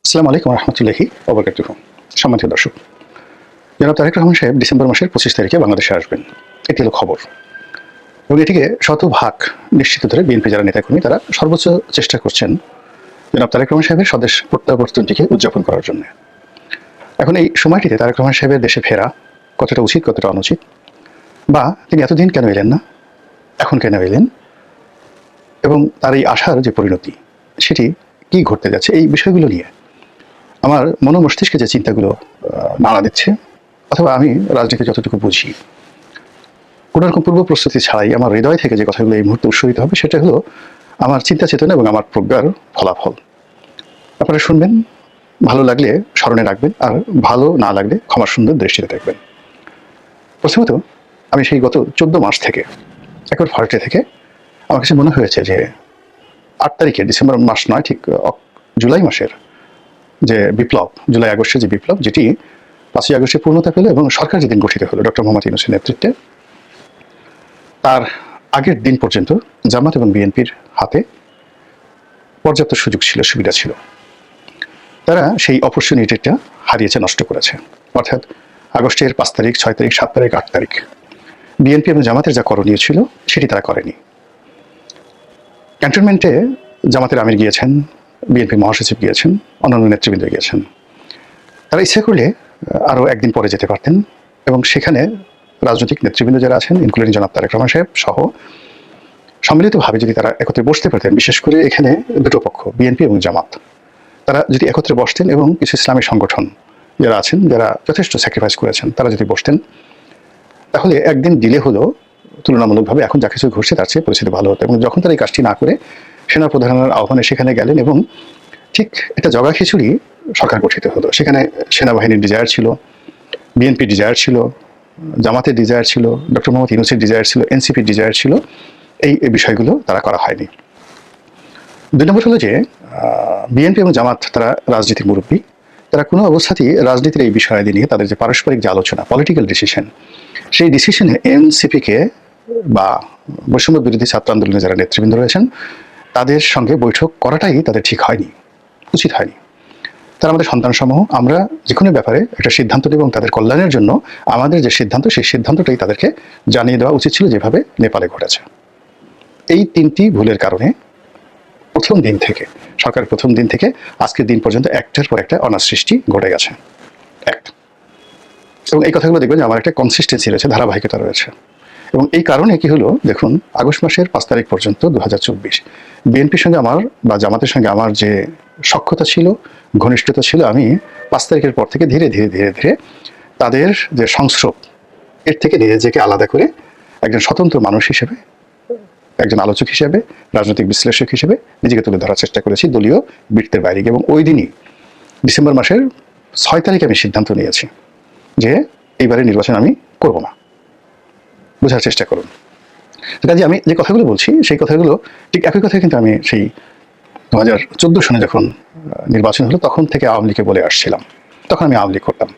আসসালামু আলাইকুম রহমতুল্লাহি ওবারাকাতুহু। সম্মানিত দর্শক, জনাব তারেক রহমান সাহেব ডিসেম্বর মাসের 25 তারিখে বাংলাদেশে আসবেন, এটি হলো খবর। এবং এটিকে শতভাগ নিশ্চিত ধরে বিএনপি যারা নেতাকর্মী তারা সর্বোচ্চ চেষ্টা করছেন জনাব তারেক রহমান সাহেবের স্বদেশ প্রত্যাবর্তনটিকে উদযাপন করার জন্য। এখন এই সময়টিতে তারেক রহমান সাহেবের দেশে ফেরা কতটা উচিত, কতটা অনুচিত, বা তিনি এতদিন কেন এলেন না, এখন কেন এলেন, এবং তার এই আশার যে পরিণতি সেটি কি ঘটতে যাচ্ছে, এই বিষয়গুলো নিয়ে আমার মস্তিষ্কে যে চিন্তাগুলো নাড়া দিচ্ছে, অথবা আমি রাজনীতি যতটুকু বুঝি, কোনো রকম পূর্ব প্রস্তুতি ছাড়াই আমার হৃদয় থেকে যে কথাগুলো এই মুহূর্তে উৎসরিত হবে সেটা হলো আমার চিন্তা চেতনা এবং আমার প্রজ্ঞার ফলাফল। আপনারা শুনবেন, ভালো লাগলে স্মরণে রাখবেন, আর ভালো না লাগলে ক্ষমার সুন্দর দৃষ্টিতে দেখবেন। প্রথমত, আমি সেই গত 14 মাস থেকে একবার ফল্টে থেকে আমার কাছে মনে হয়েছে যে 8 তারিখে, ডিসেম্বর মাস নয়, ঠিক জুলাই মাসের যে বিপ্লব, জুলাই আগস্টের যে বিপ্লব, যেটি 5ই আগস্টে পূর্ণতা পেল এবং সরকার যেদিন গঠিত হলো ডক্টর মোহাম্মদ ইউনূসের নেতৃত্বে, তার আগের দিন পর্যন্ত জামাত এবং বিএনপির হাতে পর্যাপ্ত সুযোগ ছিল, সুবিধা ছিল। তারা সেই অপরচুনিটিটা হারিয়েছে, নষ্ট করেছে। অর্থাৎ আগস্টের 5 তারিখ, 6 তারিখ, 7 তারিখ, 8 তারিখ বিএনপি এবং জামাতের যা করণীয় ছিল সেটি তারা করেনি। ক্যান্টনমেন্টে জামাতের আমির গিয়েছেন, বিএনপি মহাসচিব গিয়েছেন, অন্যান্য নেতৃবৃন্দ গিয়েছেন। তারা ইচ্ছা করলে আরও একদিন পরে যেতে পারতেন এবং সেখানে রাজনৈতিক নেতৃবৃন্দ যারা আছেন, ইনক্লুডিং জনাব তারেক রহমান সাহেব সহ, সম্মিলিতভাবে যদি তারা একত্রে বসতে পারতেন, বিশেষ করে এখানে দুটো পক্ষ, বিএনপি এবং জামাত, তারা যদি একত্রে বসতেন এবং কিছু ইসলামী সংগঠন যারা আছেন, যারা যথেষ্ট স্যাক্রিফাইস করেছেন, তারা যদি বসতেন, তাহলে একদিন ডিলে হলেও তুলনামূলকভাবে এখন যা কিছু ঘটছে তার চেয়ে পরিস্থিতি ভালো হতো। এবং যখন তারা এই কাজটি না করে সেনাপ্রধানের আহ্বানে সেখানে গেলেন এবং ঠিক একটা জগা খিচুড়ি সরকার গঠিত হলো। সেখানে সেনাবাহিনীর ডিজায়ার ছিল, বিএনপির ডিজায়ার ছিল, জামাতের ডিজায়ার ছিল, ডক্টর মোহাম্মদ ইউনূসের ডিজায়ার ছিল, এনসিপির ডিজায়ার ছিল। এই বিষয়গুলো তারা করা হয়নি। 2 নম্বর হলো যে বিএনপি এবং জামাত তারা রাজনীতির মুরব্বী, তারা কোনো অবস্থাতেই রাজনীতির এই বিষয়াদি নিয়ে তাদের যে পারস্পরিক যে আলোচনা, পলিটিক্যাল ডিসিশন, সেই ডিসিশনে এনসিপিকে বা বৈষম্য বিরোধী ছাত্র আন্দোলনে যারা নেতৃবৃন্দ রয়েছেন তাদের সঙ্গে বৈঠক করাটাই তাদের ঠিক হয়নি, উচিত হয়নি। তারা আমাদের সন্তানসমূহ, আমরা যে কোনো ব্যাপারে একটা সিদ্ধান্ত নেব এবং তাদের কল্যাণের জন্য আমাদের যে সিদ্ধান্ত, সেই সিদ্ধান্তটাই তাদেরকে জানিয়ে দেওয়া উচিত ছিল, যেভাবে নেপালে ঘটেছে। এই 3টি ভুলের কারণে প্রথম দিন থেকে, সরকারের প্রথম দিন থেকে আজকের দিন পর্যন্ত একটার পর একটা অনাসৃষ্টি ঘটে গেছে। এবং এই কথাগুলো দেখবেন যে আমার একটা কনসিস্টেন্সি রয়েছে, ধারাবাহিকতা রয়েছে। এবং এই কারণে কি হলো, দেখুন, আগস্ট মাসের 5 তারিখ পর্যন্ত 2024 বিএনপির সঙ্গে আমার বা জামাতের সঙ্গে আমার যে সখ্যতা ছিল, ঘনিষ্ঠতা ছিল, আমি 5 তারিখের পর থেকে ধীরে ধীরে ধীরে ধীরে তাদের যে সংস্রব, এর থেকে নিজেকে আলাদা করে একজন স্বতন্ত্র মানুষ হিসেবে, একজন আলোচক হিসেবে, রাজনৈতিক বিশ্লেষক হিসেবে নিজেকে তুলে ধরার চেষ্টা করেছি, দলীয় বৃত্তের বাইরে। এবং ওই দিনই ডিসেম্বর মাসের 6 তারিখে আমি সিদ্ধান্ত নিয়েছি যে এইবারে নির্বাচন আমি করব না। বোঝার চেষ্টা করুন। কাজে আমি যে কথাগুলো বলছি সেই কথাগুলো ঠিক একই কথা কিন্তু আমি সেই 2014 সনে যখন নির্বাচন হলো তখন থেকে আওয়ামী লীগকে বলে আসছিলাম। তখন আমি আওয়ামী লীগ করতাম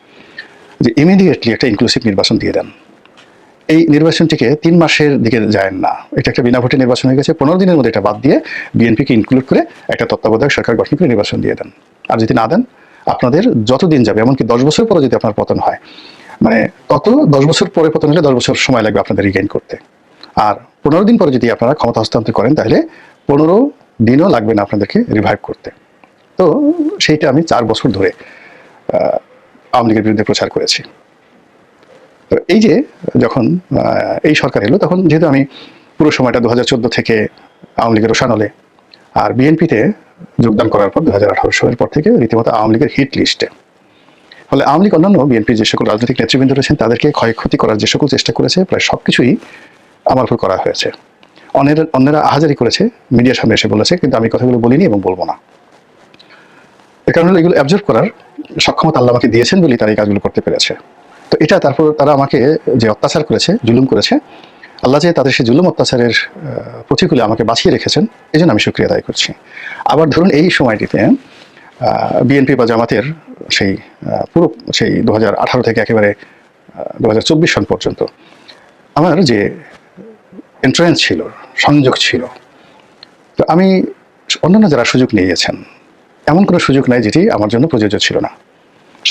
যে ইমিডিয়েটলি একটা ইনক্লুসিভ নির্বাচন দিয়ে দেন। এই নির্বাচনটিকে 3 মাসের দিকে যায় না, এটা একটা বিনা ভোটে নির্বাচন হয়ে গেছে। 15 দিনের মধ্যে এটা বাদ দিয়ে বিএনপিকে ইনক্লুড করে একটা তত্ত্বাবধায়ক সরকার গঠন করে নির্বাচন দিয়ে দেন। আর যদি না দেন, আপনাদের যত দিন যাবে, এমনকি 10 বছর পরে যদি আপনার পতন হয়, মানে তত 10 বছর পরে পতন হলে 10 বছর সময় লাগবে আপনাদের রিগেইন করতে। আর 15 দিন পরে যদি আপনারা ক্ষমতা হস্তান্তর করেন, তাহলে 15 দিনও লাগবে না আপনাদেরকে রিভাইভ করতে। তো সেইটা আমি 4 বছর ধরে আওয়ামী লীগের বিরুদ্ধে প্রচার করেছি। তো এই যে যখন এই সরকার এলো, তখন যেহেতু আমি পুরো সময়টা 2014 থেকে আওয়ামী লীগের রোশানলে, আর বিএনপিতে যোগদান করার পর 2018 সালের পর থেকে রীতিমতো আওয়ামী লীগের হিট লিস্টে। ফলে আওয়ামী লীগ অন্যান্য বিএনপির যে সকল রাজনৈতিক নেতৃবৃন্দ রয়েছেন তাদেরকে ক্ষয়ক্ষতি করার যে সকল চেষ্টা করেছে, প্রায় সবকিছুই আমার উপর করা হয়েছে। অন্যেরা আহাজারি করেছে, মিডিয়ার সামনে এসে বলেছে, কিন্তু আমি কথাগুলো বলিনি এবং বলবো না। এর কারণ হলো এগুলো অ্যাবজর্ব করার সক্ষমতা আল্লাহ আমাকে দিয়েছেন বলেই তারা এই কাজগুলো করতে পেরেছে। তো এটা, তারপর তারা আমাকে যে অত্যাচার করেছে, জুলুম করেছে, আল্লাহ যে তাদের সেই জুলুম অত্যাচারের প্রতিকূলে আমাকে বাঁচিয়ে রেখেছেন, এই জন্য আমি শুকরিয়া আদায় করছি। আবার ধরুন এই সময়টিতে বিএনপি বা জামাতের সেই পুরো সেই 2018 থেকে একেবারে 2024 সন পর্যন্ত আমার যে এন্ট্রান্স ছিল, সংযোগ ছিল, তো আমি অন্যান্য যারা সুযোগ নিয়েছেন এমন কোনো সুযোগ নাই যেটি আমার জন্য প্রযোজ্য ছিল না।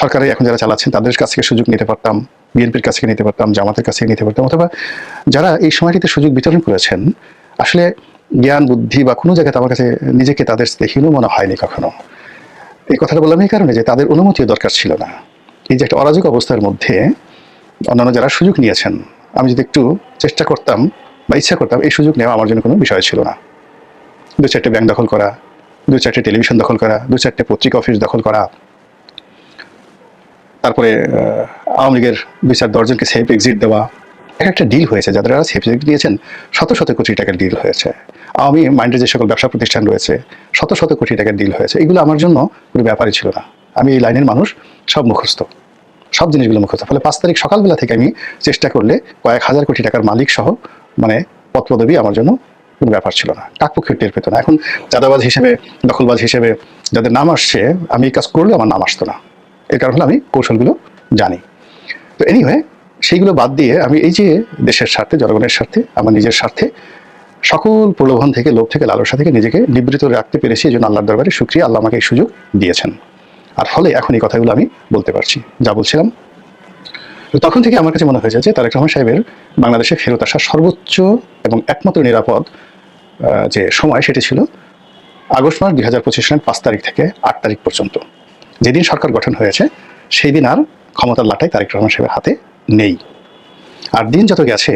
সরকারে এখন যারা চালাচ্ছেন তাদের কাছ থেকে সুযোগ নিতে পারতাম, বিএনপির কাছ থেকে নিতে পারতাম, জামাতের কাছ থেকে নিতে পারতাম, অথবা যারা এই সময়টিতে সুযোগ বিতরণ করেছেন, আসলে জ্ঞান বুদ্ধি বা কোনো জায়গাতে আমার কাছে নিজেকে তাদের হীন মনে হয়নি কখনো। এই কথাটা বললাম এই কারণে যে তাদের অনুমতিও দরকার ছিল না। এই যে একটা অরাজক অবস্থার মধ্যে অন্যান্য যারা সুযোগ নিয়েছেন, আমি যদি একটু চেষ্টা করতাম বা ইচ্ছা করতাম, এই সুযোগ নেওয়া আমার জন্য কোনো বিষয় ছিল না। 2-4টে ব্যাংক দখল করা, 2-4টে টেলিভিশন দখল করা, 2-4টে পত্রিকা অফিস দখল করা, তারপরে আওয়ামী লীগের 2-4 দশজনকে সেফ এক্সিট দেওয়া, একটা ডিল হয়েছে। যাদের সেফ এক্সিট দিয়েছেন শত শত কোটি টাকার ডিল হয়েছে। আওয়ামী মাইন্ডের যে সকল ব্যবসা প্রতিষ্ঠান রয়েছে, শত শত কোটি টাকার ডিল হয়েছে। এগুলো আমার জন্য কোনো ব্যাপারই ছিল না। আমি এই লাইনের মানুষ, সব মুখস্থ, সব জিনিসগুলো মুখস্থ। ফলে 5 তারিখ সকালবেলা থেকে আমি চেষ্টা করলে কয়েক হাজার কোটি টাকার মালিক সহ মানে পদ পদবি আমার জন্য কোনো ব্যাপার ছিল না। কাকপক্ষের টের পেত না। এখন চাঁদাবাজ হিসেবে, দখলবাজ হিসেবে যাদের নাম আসছে, আমি এই কাজ করলে আমার নাম আসতো না। এর কারণ হলো আমি কৌশলগুলো জানি। তো এনিওয়ে, সেইগুলো বাদ দিয়ে আমি এই যে দেশের স্বার্থে, জনগণের স্বার্থে, আমার নিজের স্বার্থে সকল প্রলোভন থেকে, লোভ থেকে, লালসা থেকে নিজেকে নিবৃত রাখতে পেরেছি। এই জন্য আল্লাহর দরবারে শুকরিয়া, আল্লাহ আমাকে এই সুযোগ দিয়েছেন। আর ফলে এখন এই কথাগুলো আমি বলতে পারছি, যা বলছিলাম। তখন থেকে আমার কাছে মনে হয়েছে যে তারেক রহমান সাহেবের বাংলাদেশে ফেরত আসা সর্বোচ্চ এবং একমাত্র নিরাপদ যে সময়, সেটি ছিল আগস্ট মাস 2025 সালের 5 তারিখ থেকে 8 তারিখ পর্যন্ত। যেদিন সরকার গঠন হয়েছে সেই দিন আর ক্ষমতার লাটাই তারেক রহমান সাহেবের হাতে নেই। আর দিন যত গেছে,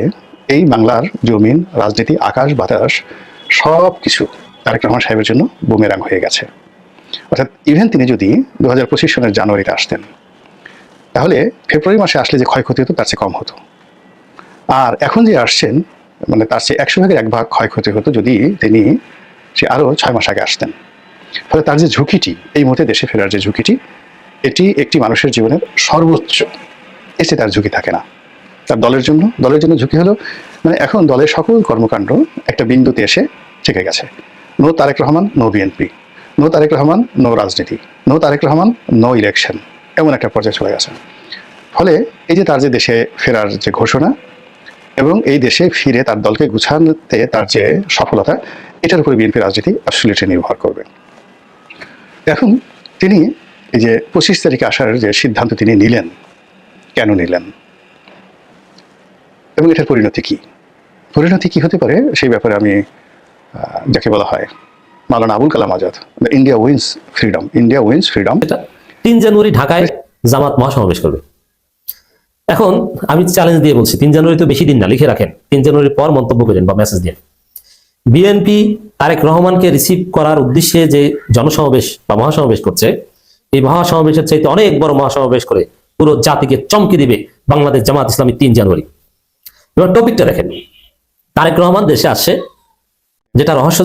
এই বাংলার জমিন, রাজনীতি, আকাশ বাতাস সব কিছু তারেক রহমান সাহেবের জন্য বুমেরাং হয়ে গেছে। অর্থাৎ ইভেন তিনি যদি 2025 সনের জানুয়ারিতে আসতেন, তাহলে ফেব্রুয়ারি মাসে আসলে যে ক্ষয়ক্ষতি হতো তার চেয়ে কম হতো। আর এখন যে আসছেন, মানে তার চেয়ে 100 ভাগের 1 ভাগ ক্ষয়ক্ষতি হতো যদি তিনি সে আরও 6 মাস আগে আসতেন। ফলে তার যে ঝুঁকিটি, এই মুহূর্তে দেশে ফেরার যে ঝুঁকিটি, এটি একটি মানুষের জীবনের সর্বোচ্চ। এসে তার ঝুঁকি থাকে না। তার দলের জন্য ঝুঁকি হলো, মানে এখন দলের সকল কর্মকাণ্ড একটা বিন্দুতে এসে ঠেকে গেছে। No Tarique Rahman, no BNP, no Tarique Rahman, no রাজনীতি, no Tarique Rahman, no election, এমন একটা পর্যায়ে চলে গেছে। ফলে এই যে তার যে দেশে ফেরার যে ঘোষণা এবং এই দেশে ফিরে তার দলকে গুছানোতে তার যে সফলতা, এটার উপরে বিএনপি রাজনীতি অ্যাবসলিউটলি নির্ভর করবে। এখন তিনি এই যে 25 তারিখে আসার যে সিদ্ধান্ত তিনি নিলেন, কেন নিলেন এবং এটার পরিণতি কি হতে পারে, সেই ব্যাপারে আমি যাকে বলা হয় Maulana Abul Kalam Azad, India wins freedom. 3 জানুয়ারি ঢাকায় জামাত মহাসমাবেশ করবে। এখন আমি চ্যালেঞ্জ দিয়ে বলছি, 3 জানুয়ারি তো বেশি দিন না, লিখে রাখেন। 3 জানুয়ারির পর মন্তব্য করেন বা মেসেজ দিন। বিএনপি তারেক রহমানকে রিসিভ করার উদ্দেশ্যে যে জনসমাবেশ বা মহাসমাবেশ করছে, এই মহাসমাবেশের চাইতে অনেক বড় মহাসমাবেশ করে পুরো জাতিকে চমকে দিবে বাংলাদেশ জামাত ইসলামী 3 জানুয়ারি। এবার টপিকটা দেখেন, তারেক রহমান দেশে আসছে, যেটা রহস্য